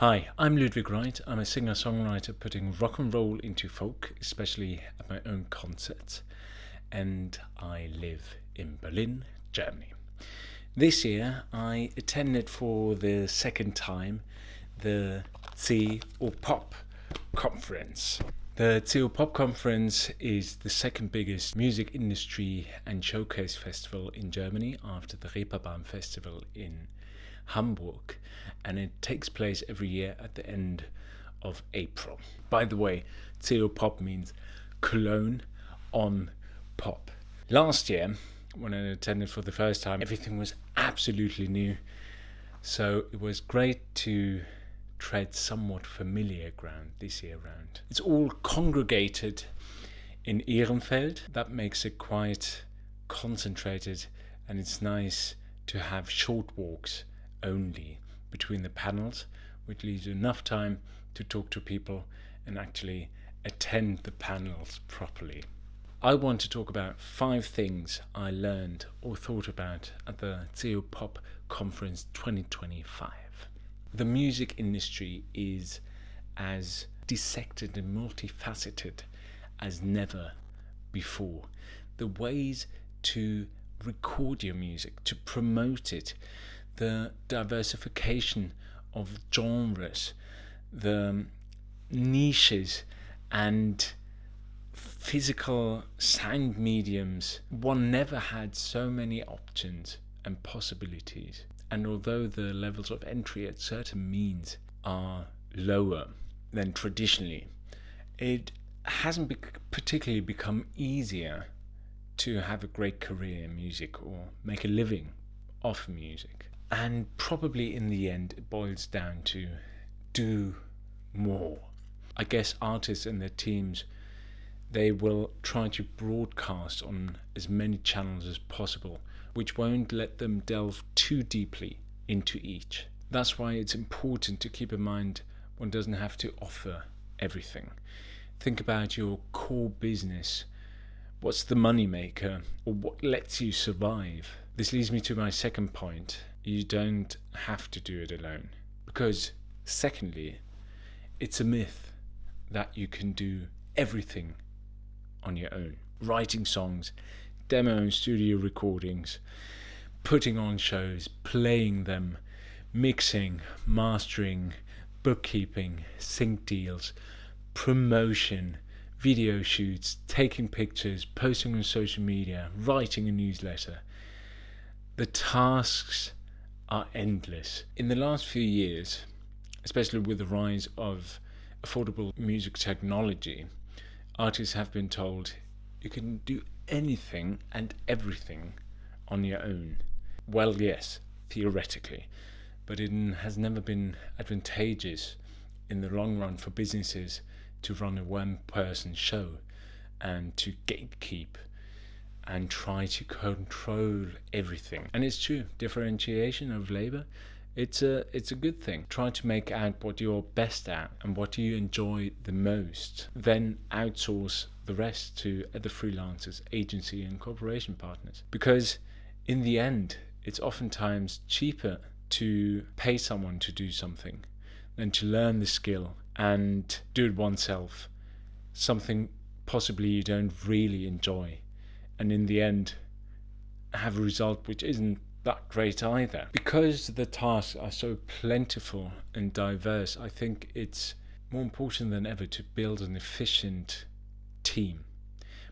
Hi, I'm Ludwig Wright. I'm a singer-songwriter putting rock and roll into folk, especially at my own concerts. And I live in Berlin, Germany. This year I attended for the second time the CO Pop conference. The CO Pop conference is the second biggest music industry and showcase festival in Germany after the Reeperbahn Festival in Hamburg, and it takes place every year at the end of April. By the way, CO Pop means Cologne on pop. Last year, when I attended for the first time, everything was absolutely new, so it was great to tread somewhat familiar ground this year round. It's all congregated in Ehrenfeld. That makes it quite concentrated, and it's nice to have short walks only between the panels, which leaves enough time to talk to people and actually attend the panels properly. I want to talk about 5 things I learned or thought about at the CO Pop Conference 2025. The music industry is as dissected and multifaceted as never before. The ways to record your music, to promote it, the diversification of genres, the niches and physical sound mediums. One never had so many options and possibilities. And although the levels of entry at certain means are lower than traditionally, it hasn't particularly become easier to have a great career in music or make a living off music. And probably in the end, it boils down to do more. I guess artists and their teams, they will try to broadcast on as many channels as possible, which won't let them delve too deeply into each. That's why it's important to keep in mind one doesn't have to offer everything. Think about your core business. What's the money maker, or what lets you survive? This leads me to my second point. You don't have to do it alone. Because, secondly, it's a myth that you can do everything on your own. Writing songs, demo and studio recordings, putting on shows, playing them, mixing, mastering, bookkeeping, sync deals, promotion, video shoots, taking pictures, posting on social media, writing a newsletter. The tasks are endless. In the last few years, especially with the rise of affordable music technology, artists have been told you can do anything and everything on your own. Well, yes, theoretically, but it has never been advantageous in the long run for businesses to run a one-person show and to gatekeep and try to control everything. And it's true, differentiation of labor, it's a good thing. Try to make out what you're best at and what you enjoy the most. Then outsource the rest to other freelancers, agency and corporation partners. Because in the end, it's oftentimes cheaper to pay someone to do something than to learn the skill and do it oneself, something possibly you don't really enjoy, and in the end have a result which isn't that great either. Because the tasks are so plentiful and diverse, I think it's more important than ever to build an efficient team.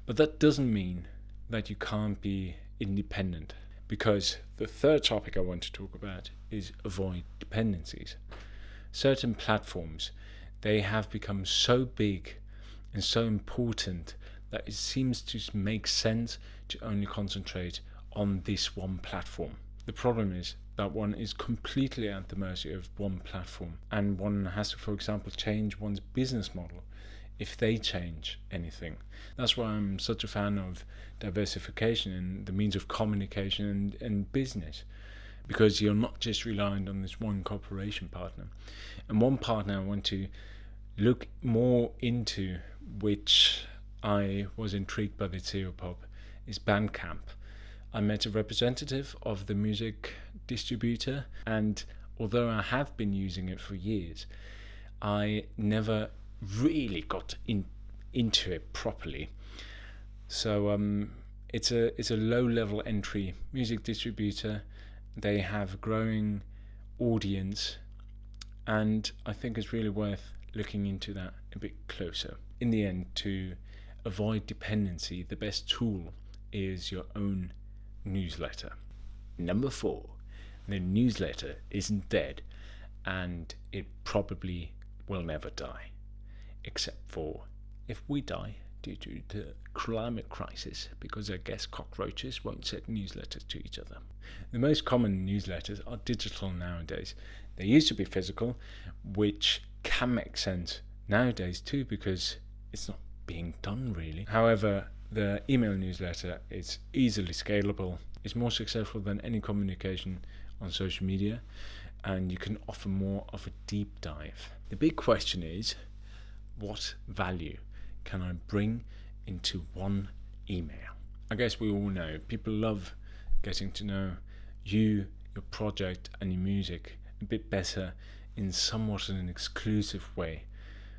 But that doesn't mean that you can't be independent, because the third topic I want to talk about is avoid dependencies. Certain platforms, they have become so big and so important that it seems to make sense to only concentrate on this one platform. The problem is that one is completely at the mercy of one platform, and one has to, for example, change one's business model if they change anything. That's why I'm such a fan of diversification and the means of communication and business, because you're not just reliant on this one corporation partner. And one partner I want to look more into, which I was intrigued by the CO Pop, is Bandcamp. I met a representative of the music distributor, and although I have been using it for years, I never really got into it properly. So it's a low level entry music distributor. They have a growing audience, and I think it's really worth looking into that a bit closer. In the end, to avoid dependency, the best tool is your own newsletter. Number 4, the newsletter isn't dead, and it probably will never die, except for if we die due to the climate crisis, because I guess cockroaches won't send newsletters to each other. The most common newsletters are digital nowadays. They used to be physical, which can make sense nowadays too, because it's not being done really. However, the email newsletter is easily scalable. It's more successful than any communication on social media, and you can offer more of a deep dive. The big question is, what value can I bring into one email? I guess we all know people love getting to know you, your project, and your music a bit better in somewhat an exclusive way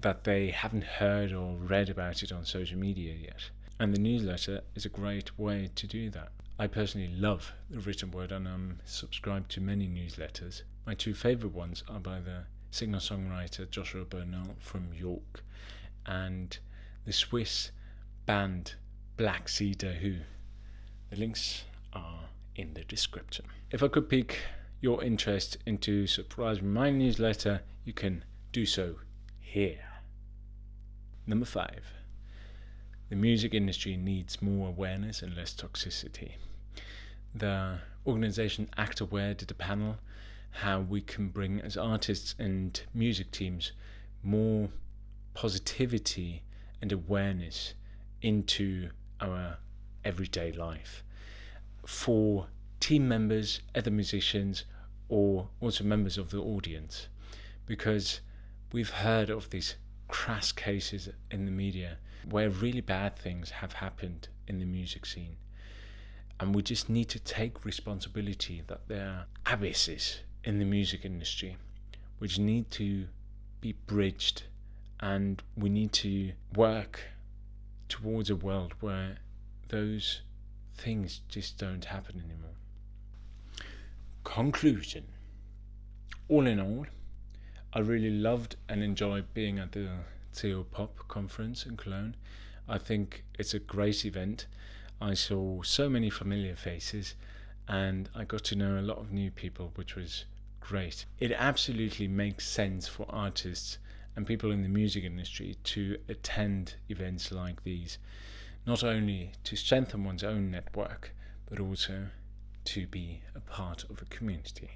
that they haven't heard or read about it on social media yet. And the newsletter is a great way to do that. I personally love the written word, and I'm subscribed to many newsletters. My 2 favourite ones are by the singer-songwriter Joshua Bernal from York and the Swiss band Black Cedar Who. The links are in the description. If I could pique your interest into subscribing my newsletter, you can do so here. Number 5. The music industry needs more awareness and less toxicity. The organisation Act Aware did a panel how we can bring as artists and music teams more positivity and awareness into our everyday life for team members, other musicians, or also members of the audience, because we've heard of these crass cases in the media where really bad things have happened in the music scene, and we just need to take responsibility that there are abysses in the music industry which need to be bridged, and we need to work towards a world where those things just don't happen anymore. Conclusion. All in all, I really loved and enjoyed being at the CO Pop conference in Cologne. I think it's a great event. I saw so many familiar faces, and I got to know a lot of new people, which was great. It absolutely makes sense for artists and people in the music industry to attend events like these, not only to strengthen one's own network, but also to be a part of a community.